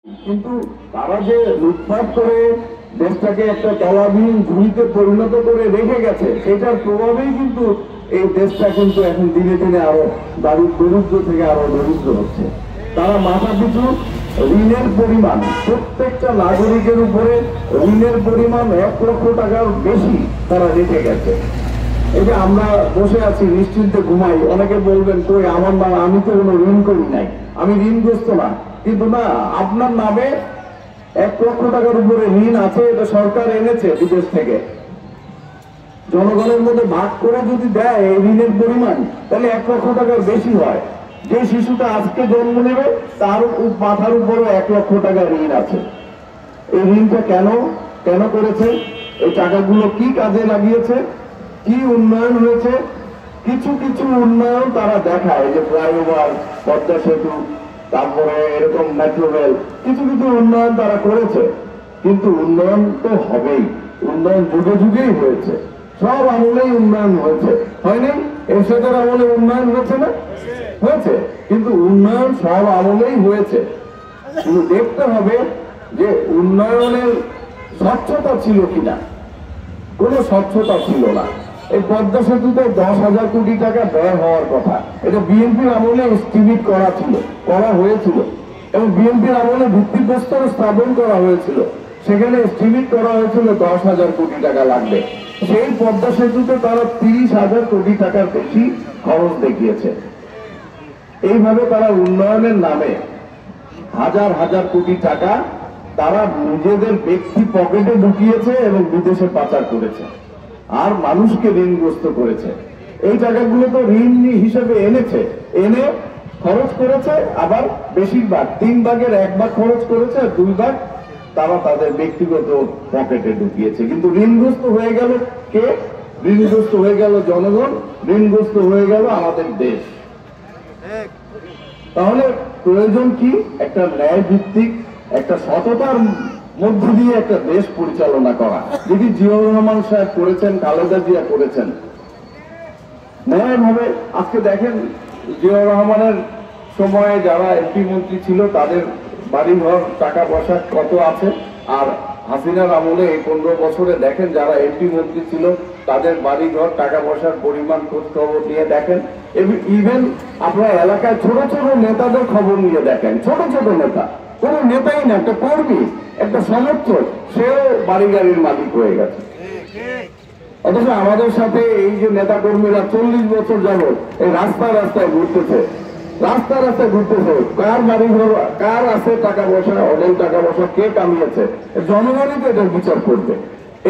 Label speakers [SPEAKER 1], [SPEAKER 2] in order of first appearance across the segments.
[SPEAKER 1] কিন্তু তারা যে লুটপাট করে দেশটাকে একটা তলাবিহীন ঝুড়িতে পরিণত করে রেখে গেছে, সেটার প্রভাবেই কিন্তু এই দেশটা কিন্তু এখন দিনে দিনে আরো দরিদ্র থেকে আরো দরিদ্র হচ্ছে। তারা মাথা পিছু ঋণের পরিমাণ, প্রত্যেকটা নাগরিকের উপরে ঋণের পরিমাণ 1 লক্ষ টাকার বেশি তারা রেখে গেছে। এই যে আমরা বসে আছি নিশ্চিন্তে ঘুমাই, অনেকে বলবেন কই আমার নাম, আমি তো কোনো ঋণ করি নাই, আমি ঋণগ্রস্ত না। কিন্তু না, আপনার নামে 1 লক্ষ টাকার উপরে ঋণ আছে, এটা সরকার এনেছে বিদেশ থেকে। জনগণের মধ্যে ভাগ করে যদি দেয় এই ঋণের পরিমাণ, তাহলে 1 লক্ষ টাকার বেশি হয়। যে শিশুটা আজকে জন্ম নেবে তার মাথার উপরও 1 লক্ষ টাকা ঋণ আছে। এই ঋণটা কেন করেছে? এই টাকাগুলো কি কাজে লাগিয়েছে? কি উন্নয়ন হয়েছে? কিছু কিছু উন্নয়ন তারা দেখায়, যে ফ্লাইওভার, পদ্মা সেতু, তারপরে এরকম মেট্রো রেল, কিছু কিছু উন্নয়ন তারা করেছে। কিন্তু উন্নয়ন তো হবেই, উন্নয়ন যুগে যুগেই হয়েছে, সব আমলেই উন্নয়ন হয়েছে, হয়নি? এরশাদের আমলে উন্নয়ন হয়েছে না? হয়েছে। কিন্তু উন্নয়ন সব আমলেই হয়েছে, কিন্তু দেখতে হবে যে উন্নয়নের স্বচ্ছতা ছিল কিনা। কোন স্বচ্ছতা ছিল না। এই পদ্মা সেতুতে 10,000 কোটি টাকা ব্যয় হওয়ার কথা, এটা বিএনপির আমলে এস্টিমেট করা হয়েছিল, এবং বিএনপির আমলে ভিত্তিপ্রস্তর স্থাপন করা হয়েছিল, সেখানে এস্টিমেট করা হয়েছিল 10,000 কোটি টাকা লাগবে। সেই পদ্মা সেতুতে তারা 30,000 কোটি টাকার বেশি খরচ দেখিয়েছে। এইভাবে তারা উন্নয়নের নামে হাজার হাজার কোটি টাকা তারা নিজেদের ব্যক্তি পকেটে ঢুকিয়েছে এবং বিদেশে পাচার করেছে, আর মানুষকে ঋণগ্রস্ত করেছে। এই টাকাগুলো তো ঋণ হিসেবে এনে খরচ করেছে, আবার বেশিরভাগ 3 ভাগের 1 ভাগ খরচ করেছে, আর 2 ভাগ তারা তাদের ব্যক্তিগত পকেটে ঢুকিয়েছে। কিন্তু ঋণগ্রস্ত হয়ে গেল কে? ঋণগ্রস্ত হয়ে গেল জনগণ, ঋণগ্রস্ত হয়ে গেল আমাদের দেশ। তাহলে প্রয়োজন কি? একটা ন্যায় ভিত্তিক, একটা সততার মধ্য দিয়ে একটা দেশ পরিচালনা করা, যেটি জিয়াউর রহমান সাহেব করেছেন, খালেদা জিয়া করেছেন ন্যায়ভাবে। আজকে দেখেন, জিয়াউর রহমানের সময়ে যারা এমপি মন্ত্রী ছিল তাদের বাড়িঘর, টাকা পয়সা কত আছে, আর হাসিনার আমলে এই 15 বছরে দেখেন যারা এমপি মন্ত্রী ছিল তাদের বাড়িঘর, টাকা পয়সার পরিমাণ খোঁজ খবর নিয়ে দেখেন। ইভেন আপনার এলাকায় ছোট ছোট নেতাদের খবর নিয়ে দেখেন, ছোট ছোট নেতা, কোন নেতাই না, একটা কর্মী, একটা সমর্থক, সেও বাড়ি গাড়ির মালিক হয়ে গেছে। অথচ আমাদের সাথে এই যে নেতা কর্মীরা 40 বছর যাবত এই রাস্তায় ঘুরতেছে, কার বাড়ি ঘর, কার আছে টাকা পয়সা, অডেল টাকা পয়সা কে কামিয়েছে, জনগণই তো এটার বিচার করবে।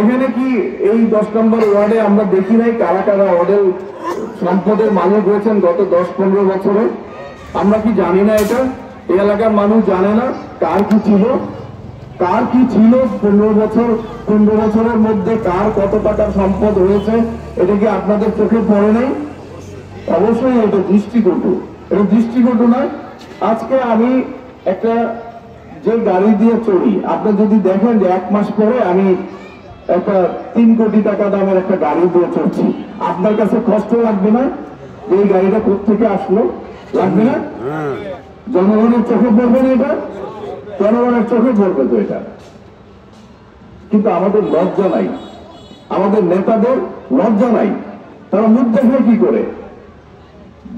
[SPEAKER 1] এখানে কি এই 10 নম্বর ওয়ার্ডে আমরা দেখি নাই কারা কারা অডেল সম্পদের মালিক হয়েছেন গত 10-15 বছরে? আমরা কি জানি না? এটা এই এলাকার মানুষ জানে না কার কি ছিল 15 বছরের মধ্যে কার কত টাকার সম্পদ হয়েছে? এটা কি আপনাদের চোখে পড়ে নাই? অবশ্যই এটা দৃষ্টিকটু, এটা দৃষ্টিকটু নয়। আজকে আমি একটা যে গাড়ি দিয়ে চড়ি, আপনি যদি দেখেন যে 1 মাস পরে আমি একটা 3 কোটি টাকা দামের একটা গাড়ি দিয়ে চড়ছি, আপনার কাছে কষ্ট লাগবে না? এই গাড়িটা কোত্থেকে আসলো? লাগবে না? জনগণের চোখে পড়বে না? এটা জনগণের চোখে পড়বে তো এটা। কিন্তু আমাদের লজ্জা নাই, আমাদের নেতাদের লজ্জা নাই। তারা মুখ দেখায় কি করে?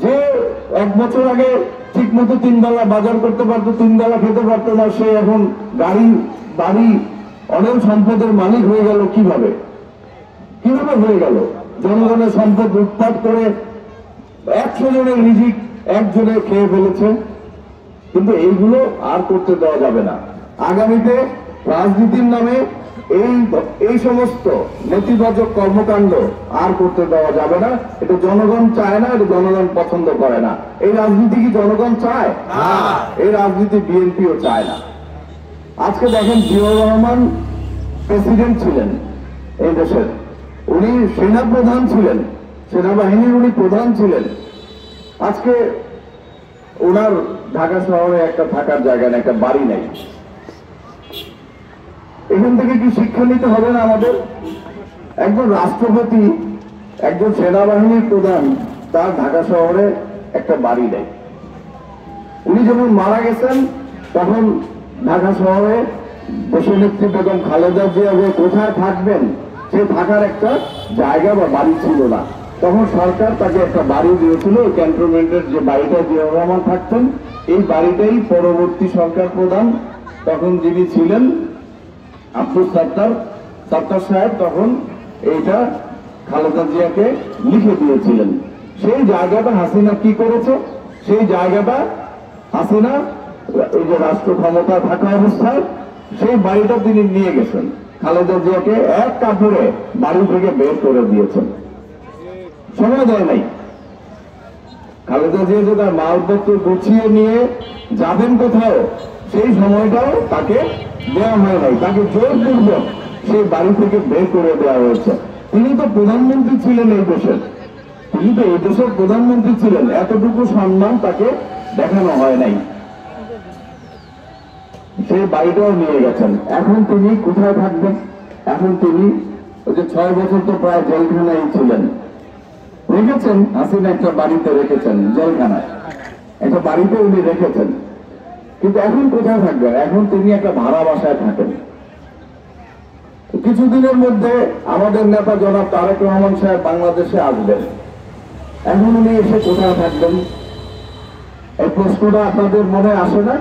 [SPEAKER 1] যে 1 বছর আগে ঠিক মতো 3 বেলা বাজার করতে পারতো, 3 বেলা খেতে পারতো না, সে এখন গাড়ি, বাড়ি, অনেক সম্পদের মালিক হয়ে গেল। কিভাবে হয়ে গেল? জনগণের সম্পদ লুটপাট করে 100 জনের রিজিক একজনে খেয়ে ফেলেছে। কিন্তু এইগুলো আর করতে দেওয়া যাবে না। আগামীতে রাজনীতির নামে এই সমস্ত নেতিবাচক কর্মকাণ্ড আর করতে দেওয়া যাবে না। এটা জনগণ চায় না, এটা জনগণ পছন্দ করে না। এই রাজনীতি কি জনগণ চায়? এই রাজনীতি বিএনপিও চায় না। আজকে দেখেন, জিয়াউর রহমান প্রেসিডেন্ট ছিলেন এই দেশের, উনি সেনা প্রধান ছিলেন, সেনাবাহিনীর উনি প্রধান ছিলেন। আজকে ওনার ঢাকা শহরে একটা থাকার জায়গা নেই, একটা বাড়ি নেই। এখান থেকে কি শিক্ষা নিতে হবে না আমাদের? একজন রাষ্ট্রপতি, একজন সেনাবাহিনীর প্রধান, তার ঢাকা শহরে একটা বাড়ি নেই। উনি যখন মারা গেছেন তখন ঢাকা শহরে দেশনেত্রী বেগম খালেদা জিয়া যে কোথায় থাকবেন, সে থাকার একটা জায়গা বা বাড়ি ছিল না। তখন সরকার তাকে একটা বাড়ি দিয়েছিল, ক্যান্টনমেন্টের যে বাড়িটা জিয়াউর রহমান থাকতেন, এই বাড়িটাই পরবর্তী সরকার প্রধান তখন যিনি ছিলেন আব্দুল সত্তার সাহেব, তখন এইটা খালেদা জিয়াকে লিখে দিয়েছিলেন। সেই জায়গাটা হাসিনা কি করেছে, সেই জায়গাটা হাসিনা এই যে রাষ্ট্র ক্ষমতা থাকা অবস্থায় সেই বাড়িটা তিনি নিয়ে গেছেন, খালেদা জিয়াকে এক কাপড়ে বাড়ি থেকে বের করে দিয়েছেন। সময় দেয় নাই। খালেদা জিয়া যে তার মালপত্র গুছিয়ে নিয়ে যাবেন কোথাও, সেই সময়টাও তাকে দেওয়া হয় নাই, তাকে জোরপূর্বক সেই বাড়ি থেকে বের করে দেওয়া হয়েছে। তিনি তো প্রধানমন্ত্রী ছিলেন এই দেশের, তিনি তো এই দেশের প্রধানমন্ত্রী ছিলেন, এতটুকু সম্মান তাকে দেখানো হয় নাই। সেই বাড়িটাও নিয়ে গেছেন। এখন তিনি কোথায় থাকবেন? এখন তিনি ওই যে 6 বছর তো প্রায় জেলখানায় ছিলেন, রেখেছেন হাসিনা একটা বাড়িতে রেখেছেন, জেলখানায় একটা বাড়িতে উনি রেখেছেন। কিন্তু এখন কোথায় থাকবেন? এখন তিনি একটা ভাড়া বাসায় থাকেন। কিছুদিনের মধ্যে আমাদের নেতা জনাব তারেক রহমান সাহেব বাংলাদেশে আসবেন। এখন উনি এসে কোথায় থাকবেন? এই প্রশ্নটা আপনাদের মনে আসে না?